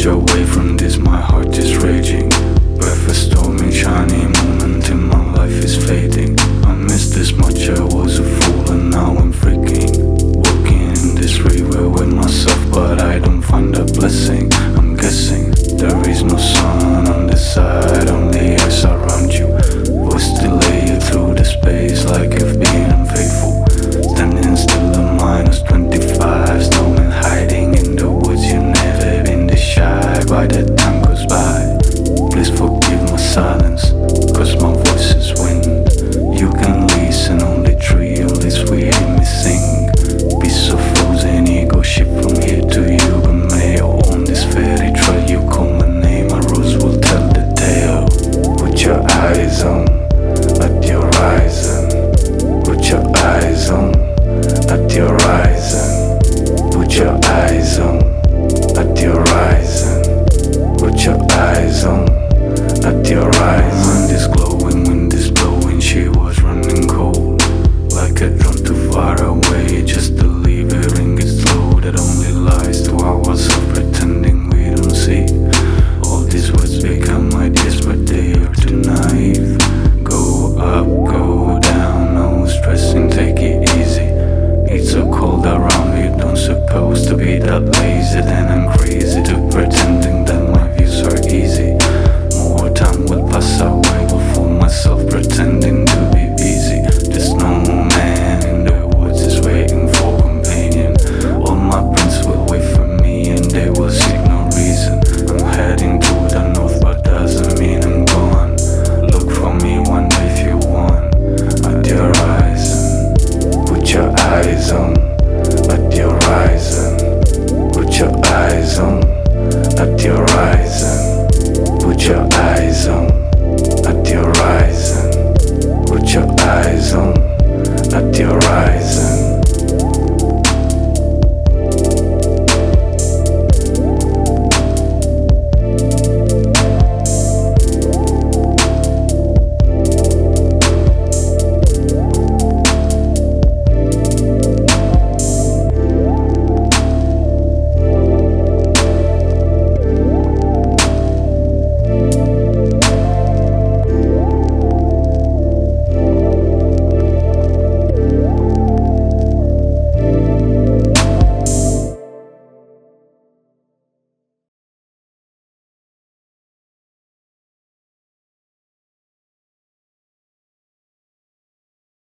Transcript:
away from this, my heart is raging. Breath a stormy, shiny moment in my life is fading. I missed this much, I was a fool and now I'm freaking. Walking in this river with myself, but I don't find a blessing. I'm guessing there is no sun on this side, only ice around you. Voice delay you through the space like you've been unfaithful. Standing still at -25, snowman hiding in the woods. You've never been this shy. By the time goes by, please forgive my silence, cause my voice is wind. You can listen on the tree, at least we hear me sing. Piece of frozen ego ship from here to you, but mail on this fairy trail. You call my name, a rose will tell the tale. Put your eyes on at the horizon. Put your eyes on at the horizon. Put your eyes on at the horizon. Put your eyes on at the horizon. Wind is glowing, wind is blowing. She was running cold, like a drone too far away, just to leave her ring it slow. That only lies to ourselves, pretending we don't see. All these words become ideas, but they are too naive. Go up, go down, no stressing, take it easy. It's so cold around, you don't supposed to be that lazy. Then I'm crazy to